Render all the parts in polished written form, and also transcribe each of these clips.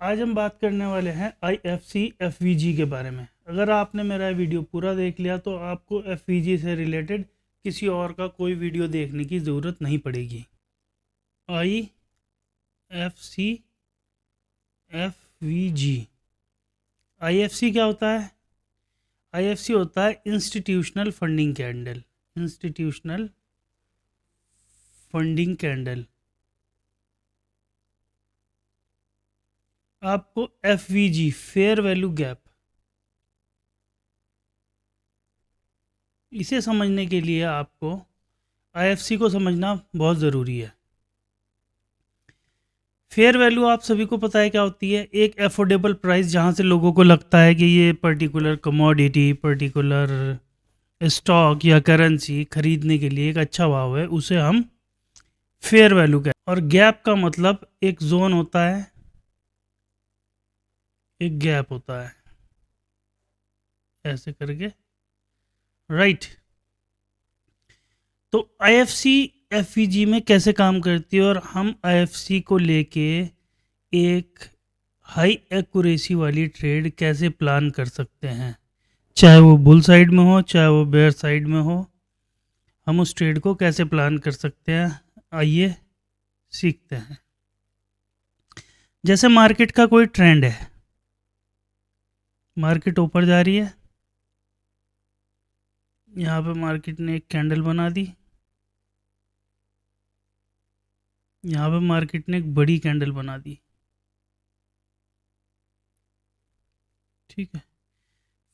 आज हम बात करने वाले हैं IFC FVG के बारे में। अगर आपने मेरा वीडियो पूरा देख लिया तो आपको FVG से रिलेटेड किसी और का कोई वीडियो देखने की ज़रूरत नहीं पड़ेगी। IFC FVG, IFC क्या होता है? IFC होता है institutional funding candle. Institutional funding candle. आपको FVG, फेयर वैल्यू गैप, इसे समझने के लिए आपको IFC को समझना बहुत ज़रूरी है। फेयर वैल्यू आप सभी को पता है क्या होती है? एक एफोर्डेबल प्राइस जहाँ से लोगों को लगता है कि ये पर्टिकुलर कमोडिटी, पर्टिकुलर स्टॉक या करेंसी खरीदने के लिए एक अच्छा भाव है, उसे हम फेयर वैल्यू कहते हैं। और गैप का मतलब एक जोन होता है, एक गैप होता है, ऐसे करके, राइट। तो IFC FVG में कैसे काम करती है और हम IFC को लेके एक हाई एक्यूरेसी वाली ट्रेड कैसे प्लान कर सकते हैं, चाहे वो बुल साइड में हो चाहे वो बेयर साइड में हो, हम उस ट्रेड को कैसे प्लान कर सकते हैं, आइए सीखते हैं। जैसे मार्केट का कोई ट्रेंड है, मार्केट ऊपर जा रही है, यहाँ पे मार्केट ने एक कैंडल बना दी, यहाँ पे मार्केट ने एक बड़ी कैंडल बना दी, ठीक है।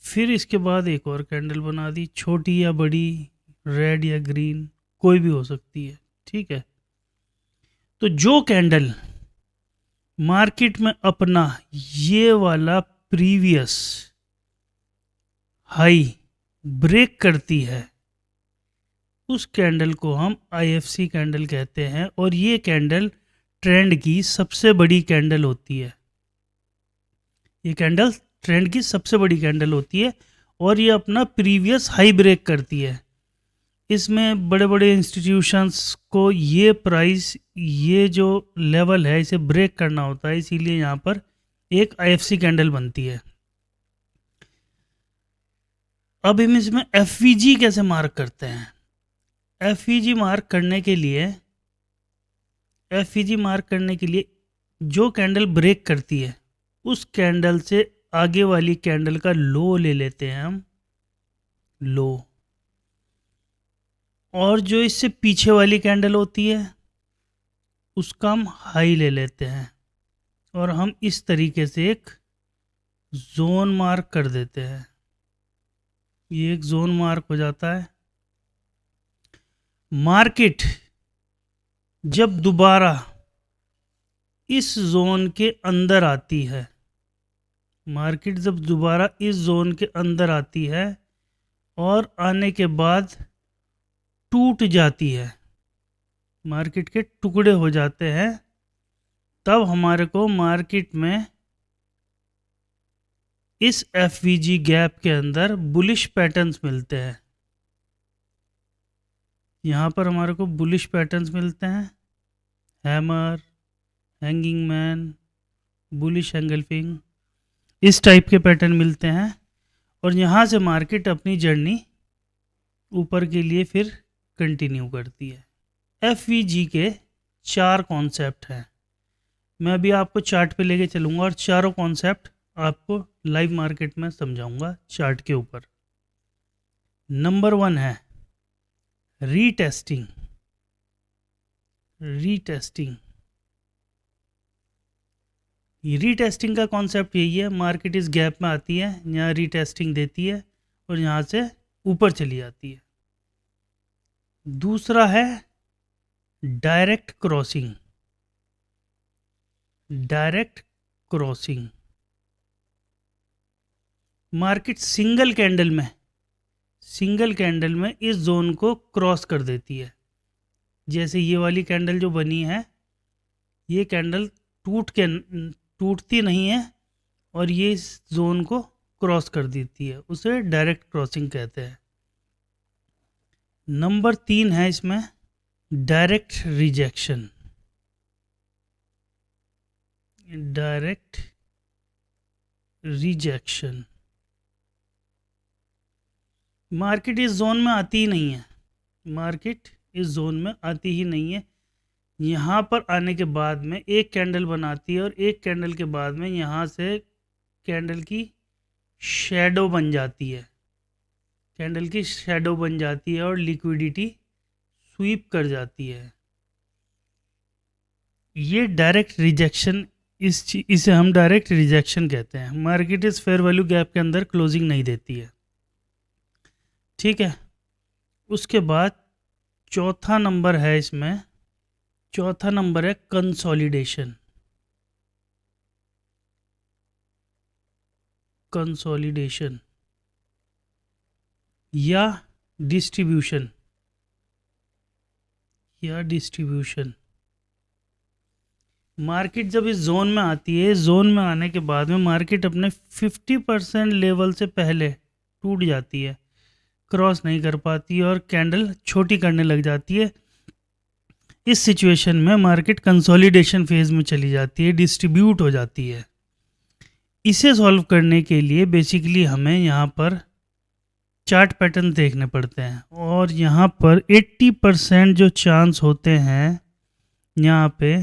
फिर इसके बाद एक और कैंडल बना दी, छोटी या बड़ी, रेड या ग्रीन, कोई भी हो सकती है, ठीक है। तो जो कैंडल मार्केट में अपना ये वाला प्रीवियस हाई ब्रेक करती है, उस कैंडल को हम IFC कैंडल कहते हैं। और ये कैंडल ट्रेंड की सबसे बड़ी कैंडल होती है। ये कैंडल ट्रेंड की सबसे बड़ी कैंडल होती है और ये अपना प्रीवियस हाई ब्रेक करती है। इसमें बड़े बड़े इंस्टीट्यूशंस को ये प्राइस, ये जो लेवल है, इसे ब्रेक करना होता है, इसीलिए यहाँ पर एक IFC कैंडल बनती है। अब हम इसमें FVG कैसे मार्क करते हैं? FVG मार्क करने के लिए जो कैंडल ब्रेक करती है उस कैंडल से आगे वाली कैंडल का लो ले लेते हैं हम, लो। और जो इससे पीछे वाली कैंडल होती है उसका हम हाई ले लेते हैं और हम इस तरीके से एक जोन मार्क कर देते हैं। ये एक जोन मार्क हो जाता है। मार्केट जब दोबारा इस जोन के अंदर आती है, मार्केट जब दोबारा इस जोन के अंदर आती है और आने के बाद टूट जाती है, मार्केट के टुकड़े हो जाते हैं, तब हमारे को मार्केट में इस FVG गैप के अंदर बुलिश पैटर्न्स मिलते हैं। यहाँ पर हमारे को बुलिश पैटर्न्स मिलते हैं, hammer, hanging man, bullish engulfing, इस टाइप के पैटर्न मिलते हैं। और यहाँ से मार्केट अपनी जर्नी ऊपर के लिए फिर कंटिन्यू करती है। FVG के 4 कॉन्सेप्ट हैं। मैं अभी आपको चार्ट पे लेके चलूँगा और चारों कॉन्सेप्ट आपको लाइव मार्केट में समझाऊंगा चार्ट के ऊपर। नंबर 1 है रीटेस्टिंग। रीटेस्टिंग का कॉन्सेप्ट यही है, मार्केट इस गैप में आती है, यहाँ रीटेस्टिंग देती है और यहाँ से ऊपर चली जाती है। दूसरा है direct crossing. Market single candle में इस जोन को क्रॉस कर देती है। जैसे ये वाली कैंडल जो बनी है, ये कैंडल टूटती नहीं है और ये इस जोन को क्रॉस कर देती है, उसे डायरेक्ट क्रॉसिंग कहते हैं। नंबर 3 है इसमें डायरेक्ट रिजेक्शन। रिजेक्शन। मार्केट इस जोन में आती ही नहीं है, मार्केट इस जोन में आती ही नहीं है। यहाँ पर आने के बाद में एक कैंडल बनाती है और एक कैंडल के बाद में यहाँ से कैंडल की शैडो बन जाती है, कैंडल की शैडो बन जाती है और लिक्विडिटी स्वीप कर जाती है। ये डायरेक्ट रिजेक्शन, इसे हम डायरेक्ट रिजेक्शन कहते हैं। मार्केट इस फेयर वैल्यू गैप के अंदर क्लोजिंग नहीं देती है, ठीक है। उसके बाद चौथा नंबर है इसमें, चौथा नंबर है कंसोलिडेशन। कंसोलिडेशन या डिस्ट्रीब्यूशन, या डिस्ट्रीब्यूशन। मार्केट जब इस जोन में आती है, जोन में आने के बाद में मार्केट अपने 50% लेवल से पहले टूट जाती है, क्रॉस नहीं कर पाती और कैंडल छोटी करने लग जाती है। इस सिचुएशन में मार्केट कंसोलिडेशन फेज में चली जाती है, डिस्ट्रीब्यूट हो जाती है। इसे सॉल्व करने के लिए बेसिकली हमें यहाँ पर चार्ट पैटर्न देखने पड़ते हैं और यहाँ पर 80% जो चांस होते हैं यहाँ पे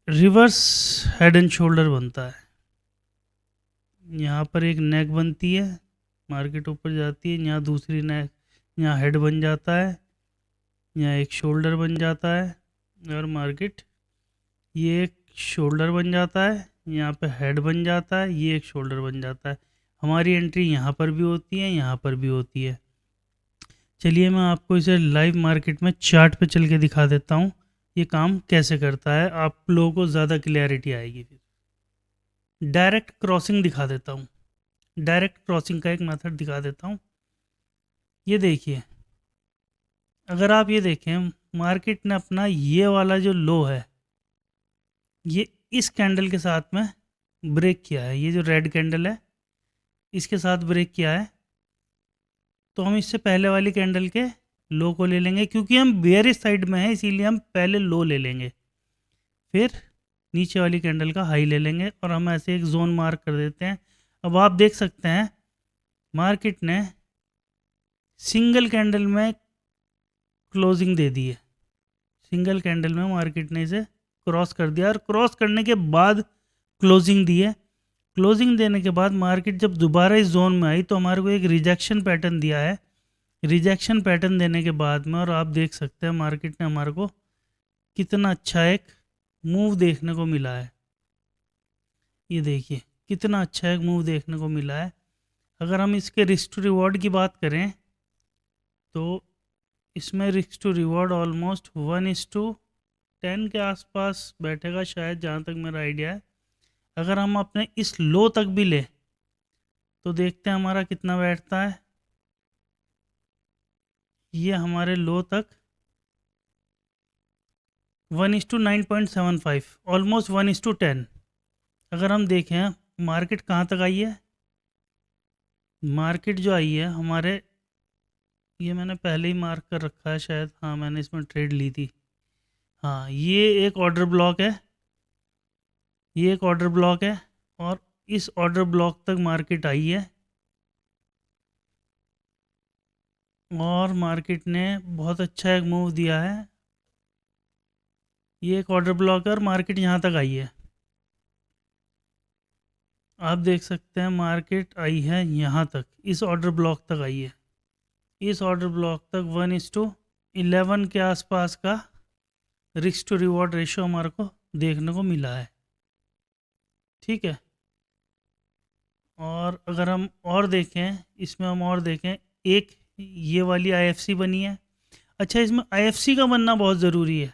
रिवर्स हेड एंड शोल्डर बनता है। यहाँ पर एक नेक बनती है, मार्केट ऊपर जाती है, यहाँ दूसरी नेक, यहाँ हेड बन जाता है, यहाँ एक शोल्डर बन जाता है और मार्केट ये एक शोल्डर बन जाता है, यहाँ पे हेड बन जाता है, ये एक शोल्डर बन जाता है। हमारी एंट्री यहाँ पर भी होती है, यहाँ पर भी होती है। चलिए मैं आपको इसे लाइव मार्केट में चार्ट पे चल के दिखा देता हूँ ये काम कैसे करता है, आप लोगों को ज़्यादा क्लैरिटी आएगी। फिर डायरेक्ट क्रॉसिंग दिखा देता हूँ, डायरेक्ट क्रॉसिंग का एक मेथड दिखा देता हूँ। ये देखिए, अगर आप ये देखें, मार्केट ने अपना ये वाला जो लो है ये इस कैंडल के साथ में ब्रेक किया है, ये जो रेड कैंडल है इसके साथ ब्रेक किया है, तो हम इससे पहले वाली कैंडल के लो को ले लेंगे, क्योंकि हम बेयरिश साइड में है इसीलिए हम पहले लो ले लेंगे, फिर नीचे वाली कैंडल का हाई ले लेंगे और हम ऐसे एक जोन मार्क कर देते हैं। अब आप देख सकते हैं मार्केट ने सिंगल कैंडल में क्लोजिंग दे दी है, सिंगल कैंडल में मार्केट ने इसे क्रॉस कर दिया और क्रॉस करने के बाद क्लोजिंग दी है। क्लोजिंग देने के बाद मार्केट जब दोबारा इस जोन में आई तो हमारे को एक रिजेक्शन पैटर्न दिया है। रिजेक्शन पैटर्न देने के बाद में, और आप देख सकते हैं मार्केट ने हमारे को कितना अच्छा एक मूव देखने को मिला है। ये देखिए कितना अच्छा एक मूव देखने को मिला है। अगर हम इसके रिस्क टू रिवॉर्ड की बात करें तो इसमें रिस्क टू रिवॉर्ड ऑलमोस्ट 1:10 के आसपास बैठेगा शायद, जहाँ तक मेरा आइडिया है। अगर हम अपने इस लो तक भी ले तो देखते हैं हमारा कितना बैठता है। ये हमारे लो तक 1:9.75, ऑलमोस्ट 1:10। अगर हम देखें मार्केट कहाँ तक आई है, मार्केट जो आई है हमारे, ये मैंने पहले ही मार्क कर रखा है शायद, हाँ मैंने इसमें ट्रेड ली थी, हाँ ये एक ऑर्डर ब्लॉक है, ये एक ऑर्डर ब्लॉक है और इस ऑर्डर ब्लॉक तक मार्केट आई है और मार्केट ने बहुत अच्छा एक मूव दिया है। ये एक ऑर्डर ब्लॉक है और मार्केट यहाँ तक आई है। आप देख सकते हैं मार्केट आई है यहाँ तक, इस ऑर्डर ब्लॉक तक आई है, इस ऑर्डर ब्लॉक तक 1:11 के आसपास का रिस्क टू रिवॉर्ड रेशो हमारे को देखने को मिला है, ठीक है। और अगर हम और देखें, इसमें हम और देखें, एक ये वाली IFC बनी है। अच्छा, इसमें IFC का बनना बहुत ज़रूरी है।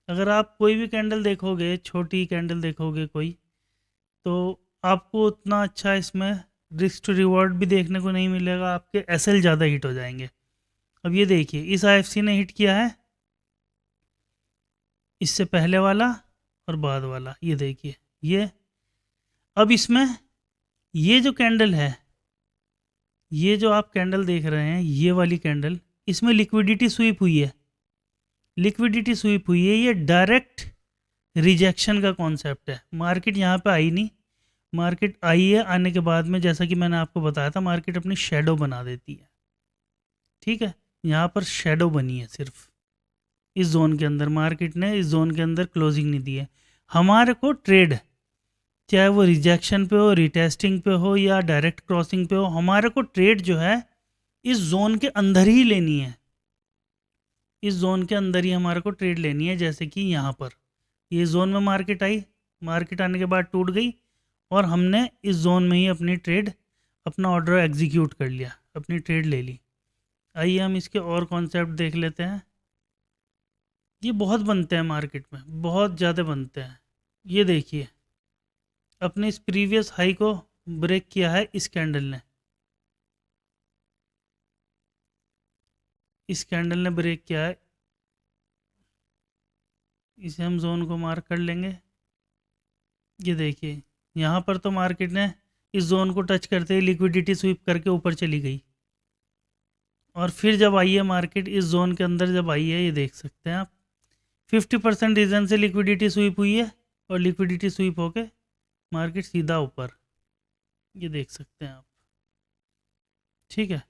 अगर आप कोई भी कैंडल देखोगे, छोटी कैंडल देखोगे कोई, तो आपको उतना अच्छा इसमें रिस्क टू रिवॉर्ड भी देखने को नहीं मिलेगा, आपके SL ज़्यादा हिट हो जाएंगे। अब ये देखिए इस IFC ने हिट किया है, इससे पहले वाला और बाद वाला, ये देखिए ये। अब इसमें ये जो कैंडल है, ये जो आप कैंडल देख रहे हैं, ये वाली कैंडल, इसमें लिक्विडिटी स्वीप हुई है, लिक्विडिटी स्वीप हुई है। ये डायरेक्ट रिजेक्शन का कॉन्सेप्ट है। मार्केट यहाँ पे आई नहीं, मार्केट आई है, आने के बाद में जैसा कि मैंने आपको बताया था मार्केट अपनी शेडो बना देती है। ठीक है, यहाँ पर शेडो बनी है सिर्फ इस जोन के अंदर, मार्केट ने इस जोन के अंदर क्लोजिंग नहीं दी है। हमारे को ट्रेड चाहे वो रिजेक्शन पे हो, रिटेस्टिंग पे हो या डायरेक्ट क्रॉसिंग पे हो, हमारे को ट्रेड जो है इस जोन के अंदर ही लेनी है। इस जोन के अंदर ही हमारे को ट्रेड लेनी है। जैसे कि यहाँ पर ये जोन में मार्केट आई, मार्केट आने के बाद टूट गई और हमने इस जोन में ही अपनी ट्रेड, अपना ऑर्डर एग्जीक्यूट कर लिया, अपनी ट्रेड ले ली। आइए हम इसके और कॉन्सेप्ट देख लेते हैं। ये बहुत बनते हैं मार्केट में, बहुत ज़्यादा बनते हैं। ये देखिए, अपने इस प्रीवियस हाई को ब्रेक किया है इस कैंडल ने, इस कैंडल ने ब्रेक किया है। इसे हम जोन को मार्क कर लेंगे। ये देखिए, यहाँ पर तो मार्केट ने इस जोन को टच करते ही लिक्विडिटी स्वीप करके ऊपर चली गई, और फिर जब आई है मार्केट इस जोन के अंदर, जब आई है, ये देख सकते हैं आप 50% रीजन से लिक्विडिटी स्वीप हुई है और लिक्विडिटी स्वीप होके मार्केट सीधा ऊपर, ये देख सकते हैं आप। ठीक है,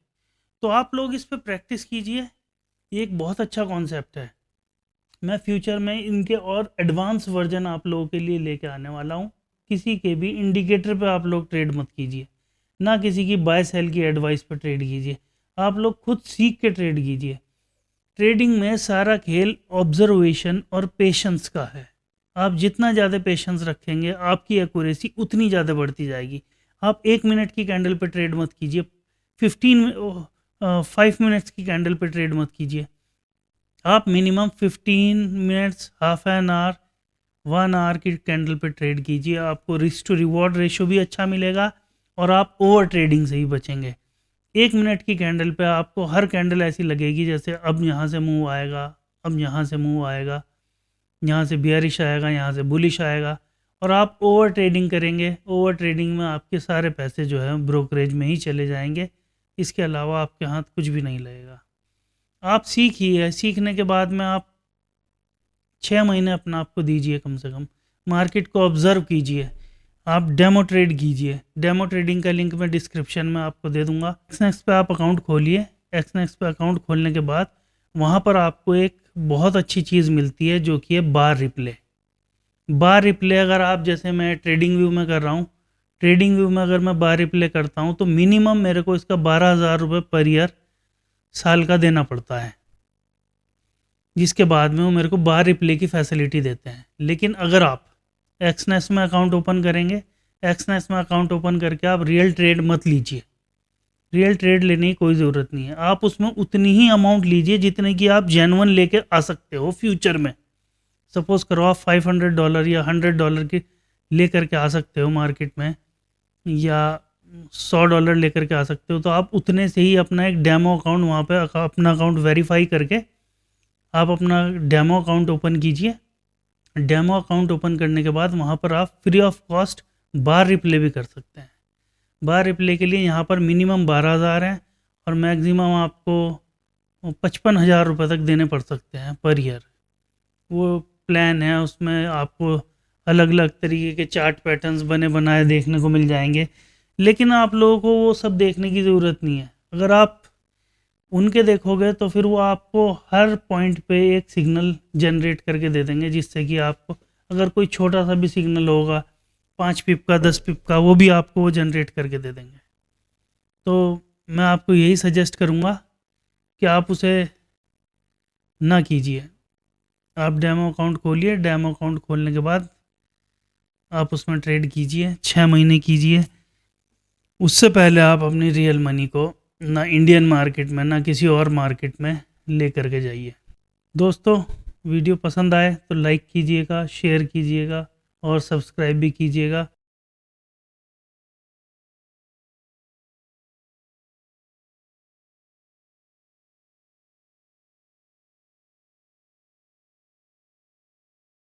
तो आप लोग इस पे प्रैक्टिस कीजिए, ये एक बहुत अच्छा कॉन्सेप्ट है। मैं फ्यूचर में इनके और एडवांस वर्जन आप लोगों के लिए लेके आने वाला हूँ। किसी के भी इंडिकेटर पे आप लोग ट्रेड मत कीजिए, ना किसी की बाय सेल की एडवाइस पे ट्रेड कीजिए, आप लोग खुद सीख के ट्रेड कीजिए। ट्रेडिंग में सारा खेल ऑब्जर्वेशन और पेशेंस का है। आप जितना ज़्यादा पेशेंस रखेंगे आपकी एक्यूरेसी उतनी ज़्यादा बढ़ती जाएगी। आप 1 मिनट की कैंडल पे ट्रेड मत कीजिए, 5 मिनट्स की कैंडल पे ट्रेड मत कीजिए। आप minimum 15 minutes, half an hour, 1 hour की कैंडल पे ट्रेड कीजिए। आपको रिस्क टू रिवॉर्ड रेशियो भी अच्छा मिलेगा और आप ओवर ट्रेडिंग से ही बचेंगे। 1 मिनट की कैंडल पे आपको हर कैंडल ऐसी लगेगी जैसे अब यहाँ से मूव आएगा, अब यहाँ से मूव आएगा, यहाँ से बियरिश आएगा, यहाँ से बुलिश आएगा, और आप ओवर ट्रेडिंग करेंगे। ओवर ट्रेडिंग में आपके सारे पैसे जो है ब्रोकरेज में ही चले जाएंगे, इसके अलावा आपके हाथ कुछ भी नहीं लगेगा। आप सीखिए, सीखने के बाद में आप 6 महीने अपना आपको दीजिए कम से कम, मार्केट को ऑब्जर्व कीजिए, आप डेमो ट्रेड कीजिए। डेमो ट्रेडिंग का लिंक मैं डिस्क्रिप्शन में आपको दे दूंगा। एक्सनेक्स पे आप अकाउंट खोलिए। एक्सनेक्स पे अकाउंट खोलने के बाद वहाँ पर आपको एक बहुत अच्छी चीज़ मिलती है जो कि है बार रिप्ले। बार रिप्ले अगर आप, जैसे मैं ट्रेडिंग व्यू में कर रहा हूँ, ट्रेडिंग व्यू में अगर मैं बार रिप्ले करता हूँ तो मिनिमम मेरे को इसका 12,000 रुपये पर ईयर साल का देना पड़ता है, जिसके बाद में वो मेरे को बार रिप्ले की फैसिलिटी देते हैं। लेकिन अगर आप एक्सनेस में अकाउंट ओपन करेंगे, एक्सनेस में अकाउंट ओपन करके आप रियल ट्रेड मत लीजिए, रियल ट्रेड लेने की कोई ज़रूरत नहीं है। आप उसमें उतनी ही अमाउंट लीजिए जितने की आप जेन्युइन लेके आ सकते हो फ्यूचर में। सपोज़ करो आप $500 या $100 के ले करके आ सकते हो मार्केट में, या $100 लेकर के आ सकते हो, तो आप उतने से ही अपना एक डेमो अकाउंट वहाँ पे अपना अकाउंट वेरीफाई करके आप अपना डेमो अकाउंट ओपन कीजिए। डेमो अकाउंट ओपन करने के बाद वहाँ पर आप free of cost bar replay भी कर सकते हैं। बार रिप्ले के लिए यहाँ पर मिनिमम 12,000 है और मैक्सिमम आपको 55,000 रुपये तक देने पड़ सकते हैं पर ईयर। वो प्लान है, उसमें आपको अलग अलग तरीके के चार्ट पैटर्न्स बने बनाए देखने को मिल जाएंगे, लेकिन आप लोगों को वो सब देखने की ज़रूरत नहीं है। अगर आप उनके देखोगे तो फिर वो आपको हर पॉइंट पे एक सिग्नल जनरेट करके दे देंगे, जिससे कि आपको अगर कोई छोटा सा भी सिग्नल होगा 5 पिप का, 10 पिप का, वो भी आपको वो जनरेट करके दे देंगे। तो मैं आपको यही सजेस्ट करूँगा कि आप उसे ना कीजिए। आप डेमो अकाउंट खोलिए, डेमो अकाउंट खोलने के बाद आप उसमें ट्रेड कीजिए, 6 महीने कीजिए। उससे पहले आप अपनी रियल मनी को ना इंडियन मार्केट में ना किसी और मार्केट में ले करके जाइए। दोस्तों, वीडियो पसंद आए तो लाइक कीजिएगा, शेयर कीजिएगा और सब्सक्राइब भी कीजिएगा।